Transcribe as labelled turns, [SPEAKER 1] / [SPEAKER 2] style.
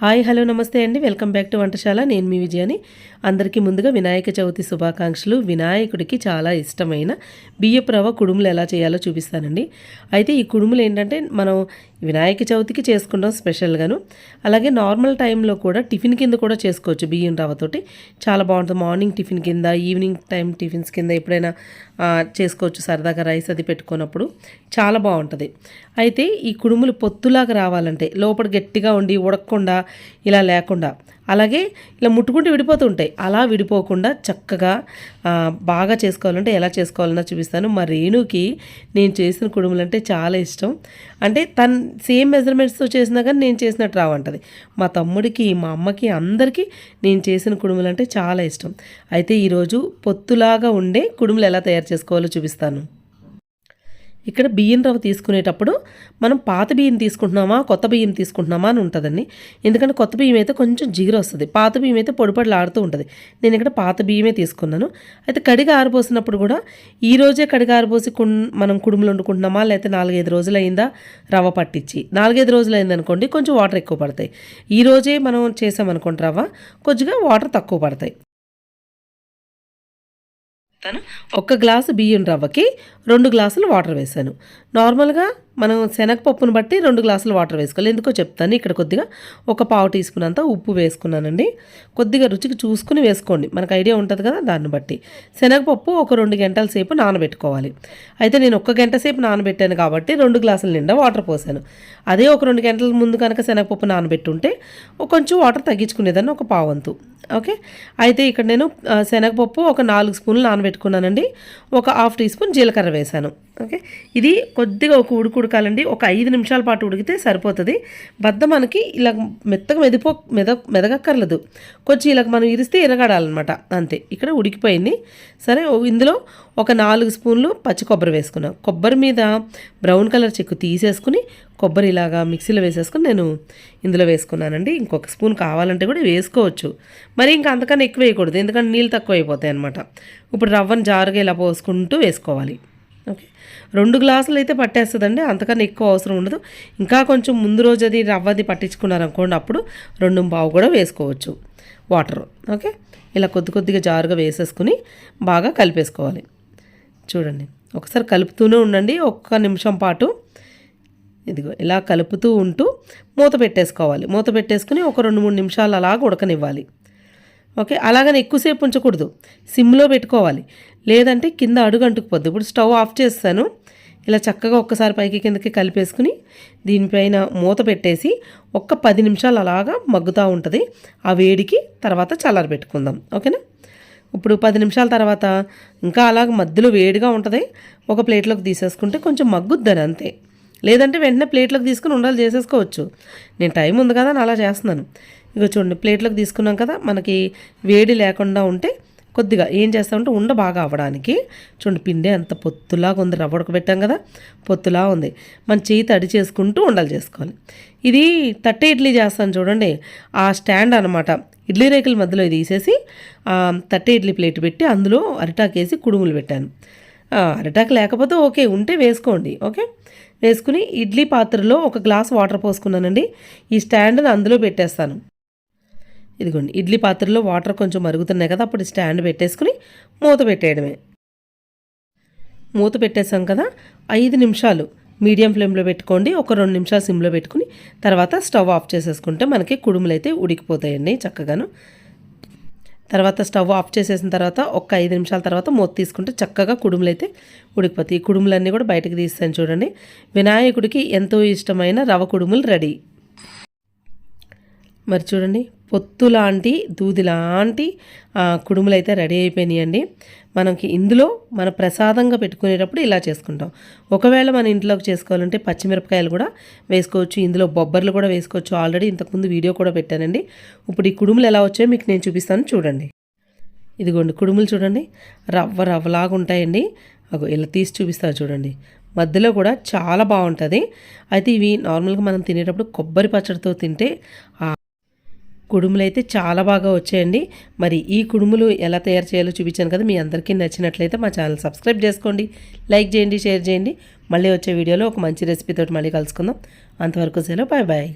[SPEAKER 1] Hi hello namaste అండి. Welcome back to Vantasala. నేను మీ విజయాని. అందరికీ ముందుగా వినాయక చవితి శుభాకాంక్షలు. వినాయకుడికి చాలా ఇష్టమైన బియ్యపు రవ్వ కుడుములు ఎలా చేయాలో చూపిస్తానండి. అయితే ఈ కుడుములు ఏంటంటే మనం వినాయక చవితికి చేసుకుంటాం స్పెషల్గాను. అలాగే నార్మల్ టైంలో కూడా టిఫిన్ కింద కూడా చేసుకోవచ్చు బియ్యం రవ్వతోటి. చాలా బాగుంటుంది. మార్నింగ్ టిఫిన్ కింద, ఈవినింగ్ టైం టిఫిన్స్ కింద ఎప్పుడైనా చేసుకోవచ్చు. సరదాగా రైస్ అది పెట్టుకున్నప్పుడు చాలా బాగుంటుంది. అయితే ఈ కుడుములు పొత్తులాగా రావాలంటే లోపల గట్టిగా ఉండి ఉడకకుండా ఇలా లేకుండా, అలాగే ఇలా ముట్టుకుంటూ విడిపోతూ ఉంటాయి, అలా విడిపోకుండా చక్కగా బాగా చేసుకోవాలంటే ఎలా చేసుకోవాలన్నా చూపిస్తాను. మా రేణుకి నేను చేసిన కుడుములు అంటే చాలా ఇష్టం. అంటే తను సేమ్ మెజర్మెంట్స్తో చేసినా కానీ నేను చేసినట్టు రావంటది. మా తమ్ముడికి, మా అమ్మకి, అందరికీ నేను చేసిన కుడుములు అంటే చాలా ఇష్టం. అయితే ఈరోజు పొత్తులాగా ఉండే కుడుములు ఎలా తయారు చేసుకోవాలో చూపిస్తాను. ఇక్కడ బియ్యం రవ్వ తీసుకునేటప్పుడు మనం పాత బియ్యం తీసుకుంటున్నామా కొత్త బియ్యం తీసుకుంటున్నామా అని ఉంటుందండి. ఎందుకంటే కొత్త బియ్యం అయితే కొంచెం జిగురు వస్తుంది, పాత బియ్యం అయితే పొడిపొడిలాడుతూ ఉంటుంది. నేను ఇక్కడ పాత బియ్యమే తీసుకున్నాను. అయితే కడిగి ఆరబోసినప్పుడు కూడా ఈరోజే కడిగి ఆరబోసి మనం కుడుములు వండుకుంటున్నామా, లేకపోతే 4-5 రోజులు అయిందా రవ్వ పట్టించి 4-5 రోజులు అయిందనుకోండి కొంచెం వాటర్ ఎక్కువ పడతాయి. ఈరోజే మనం చేసామనుకోండి రవ్వ కొద్దిగా వాటర్ తక్కువ పడతాయి. ఒక గ్లాసు బియ్యం రవ్వకి 2 గ్లాసులు వాటర్ వేసాను. నార్మల్గా మనం శనగపప్పును బట్టి 2 గ్లాసులు వాటర్ వేసుకోవాలి. ఎందుకో చెప్తాను. ఇక్కడ కొద్దిగా ఒక పావు టీ స్పూన్ అంతా ఉప్పు వేసుకున్నానండి. కొద్దిగా రుచికి చూసుకుని వేసుకోండి, మనకు ఐడియా ఉంటుంది కదా దాన్ని బట్టి. శనగపప్పు ఒక 2 గంటల సేపు నానబెట్టుకోవాలి. అయితే నేను 1 గంట సేపు నానబెట్టాను కాబట్టి 2 గ్లాసుల నిండా వాటర్ పోసాను. అదే ఒక 2 గంటల ముందు కనుక శనగపప్పు నానబెట్టుంటే కొంచెం వాటర్ తగ్గించుకునేదాన్ని, ఒక పావంతు. ఓకే. అయితే ఇక్కడ నేను శనగపప్పు ఒక 4 స్పూన్లు నానబెట్టుకున్నానండి. ఒక హాఫ్ టీ స్పూన్ జీలకర్ర వేశాను. ఓకే. ఇది కొద్దిగా ఒక ఉడకాలండి. ఒక 5 నిమిషాల పాటు ఉడికితే సరిపోతుంది. బద్ద మనకి ఇలా మెత్తగా మెదగక్కర్లేదు, కొంచెం ఇలా మనం ఇరిస్తే ఎరగడాలన్నమాట, అంతే. ఇక్కడ ఉడికిపోయింది. సరే, ఇందులో ఒక 4 స్పూన్లు పచ్చి కొబ్బరి వేసుకున్నాను. కొబ్బరి మీద బ్రౌన్ కలర్ చెక్కు తీసేసుకుని కొబ్బరి ఇలాగా మిక్సీలో వేసేసుకుని నేను ఇందులో వేసుకున్నానండి. ఇంకొక స్పూన్ కావాలంటే కూడా వేసుకోవచ్చు, మరి ఇంకా అంతకన్నా ఎక్కువ వేయకూడదు, ఎందుకంటే నీళ్ళు తక్కువ అయిపోతాయి అనమాట. ఇప్పుడు రవ్వను జారుగా ఇలా పోసుకుంటూ వేసుకోవాలి. ఓకే. 2 గ్లాసులు అయితే పట్టేస్తుందండి, అంతకన్నా ఎక్కువ అవసరం ఉండదు. ఇంకా కొంచెం ముందు రోజు అది రవ్వది పట్టించుకున్నారనుకోండి, అప్పుడు 2.5 కూడా వేసుకోవచ్చు వాటర్. ఓకే. ఇలా కొద్దిగా జారుగా వేసేసుకుని బాగా కలిపేసుకోవాలి. చూడండి, ఒకసారి కలుపుతూనే ఉండండి 1 నిమిషం పాటు. ఇదిగో ఇలా కలుపుతూ ఉంటూ మూత పెట్టేసుకోవాలి. మూత పెట్టేసుకుని ఒక 2-3 నిమిషాలు అలాగ ఉడకనివ్వాలి. ఓకే. అలాగని ఎక్కువసేపు ఉంచకూడదు, సిమ్లో పెట్టుకోవాలి, లేదంటే కింద అడుగు అంటుకుపోద్ది. ఇప్పుడు స్టవ్ ఆఫ్ చేస్తాను. ఇలా చక్కగా ఒక్కసారి పైకి కిందకి కలిపేసుకుని దీనిపైన మూత పెట్టేసి ఒక 10 నిమిషాలు అలాగా మగ్గుతూ ఉంటుంది. ఆ వేడికి తర్వాత చల్లారబెట్టుకుందాం. ఓకేనా. ఇప్పుడు 10 నిమిషాల తర్వాత ఇంకా అలాగ మధ్యలో వేడిగా ఉంటుంది, ఒక ప్లేట్లోకి తీసేసుకుంటే కొంచెం మగ్గుద్దని, అంతే. లేదంటే వెంటనే ప్లేట్లోకి తీసుకుని ఉండాలి చేసేసుకోవచ్చు. నేను టైం ఉంది కదా అని అలా చేస్తున్నాను. ఇక చూడండి, ప్లేట్లోకి తీసుకున్నాం కదా, మనకి వేడి లేకుండా ఉంటే కొద్దిగా ఏం చేస్తామంటే ఉండ బాగా అవ్వడానికి చూడండి, పిండి అంత పొత్తులాగా ఉంది. రవ్వ ఉడకబెట్టాం కదా, పొత్తులా ఉంది. మన చేయి తడి చేసుకుంటూ ఉండాలి చేసుకోవాలి. ఇది తట్టె ఇడ్లీ చేస్తాను చూడండి, ఆ స్టాండ్ అనమాట. ఇడ్లీ రేకుల మధ్యలో తీసేసి తట్టె ఇడ్లీ ప్లేట్ పెట్టి అందులో అరిటాకేసి కుడుములు పెట్టాను. అరిటాకు లేకపోతే ఓకే, ఉంటే వేసుకోండి. ఓకే. వేసుకుని ఇడ్లీ పాత్రలో ఒక గ్లాస్ వాటర్ పోసుకున్నానండి. ఈ స్టాండ్ని అందులో పెట్టేస్తాను. ఇదిగోండి, ఇడ్లీ పాత్రలో వాటర్ కొంచెం మరుగుతున్నాయి కదా, అప్పుడు స్టాండ్ పెట్టేసుకుని మూత పెట్టేయడమే. మూత పెట్టేసాం కదా, 5 నిమిషాలు మీడియం ఫ్లేమ్లో పెట్టుకోండి. ఒక 2 నిమిషాలు సిమ్లో పెట్టుకుని తర్వాత స్టవ్ ఆఫ్ చేసేసుకుంటే మనకి కుడుములు అయితే ఉడికిపోతాయండి చక్కగాను. తర్వాత స్టవ్ ఆఫ్ చేసేసిన తర్వాత ఒక 5 నిమిషాల తర్వాత మూత తీసుకుంటే చక్కగా కుడుములు అయితే ఉడికిపోతాయి. ఈ కుడుములన్నీ కూడా బయటకు తీస్తాను చూడండి. వినాయకుడికి ఎంతో ఇష్టమైన రవ్వ కుడుములు రెడీ. మరి చూడండి, పొత్తు లాంటి దూది లాంటి కుడుములు అయితే రెడీ అయిపోయినాయండి. మనకి ఇందులో మన ప్రసాదంగా పెట్టుకునేటప్పుడు ఇలా చేసుకుంటాం. ఒకవేళ మన ఇంట్లోకి చేసుకోవాలంటే పచ్చిమిరపకాయలు కూడా వేసుకోవచ్చు, ఇందులో బొబ్బర్లు కూడా వేసుకోవచ్చు. ఆల్రెడీ ఇంతకుముందు వీడియో కూడా పెట్టానండి. ఇప్పుడు ఈ కుడుములు ఎలా వచ్చాయో మీకు నేను చూపిస్తాను చూడండి. ఇదిగోండి కుడుములు చూడండి, రవ్వలాగా ఉంటాయండి. అగో ఇలా తీసి చూపిస్తాను చూడండి, మధ్యలో కూడా చాలా బాగుంటుంది. అయితే ఇవి నార్మల్గా మనం తినేటప్పుడు కొబ్బరి పచ్చడితో తింటే కుడుములు అయితే చాలా బాగా వచ్చాయండి. మరి ఈ కుడుములు ఎలా తయారు చేయాలో చూపించాను కదా, మీ అందరికీ నచ్చినట్లయితే మా ఛానల్ సబ్స్క్రైబ్ చేసుకోండి, లైక్ చేయండి, షేర్ చేయండి. మళ్ళీ వచ్చే వీడియోలో ఒక మంచి రెసిపీతో మళ్ళీ కలుసుకుందాం. అంతవరకు సెలవు, బాయ్ బాయ్.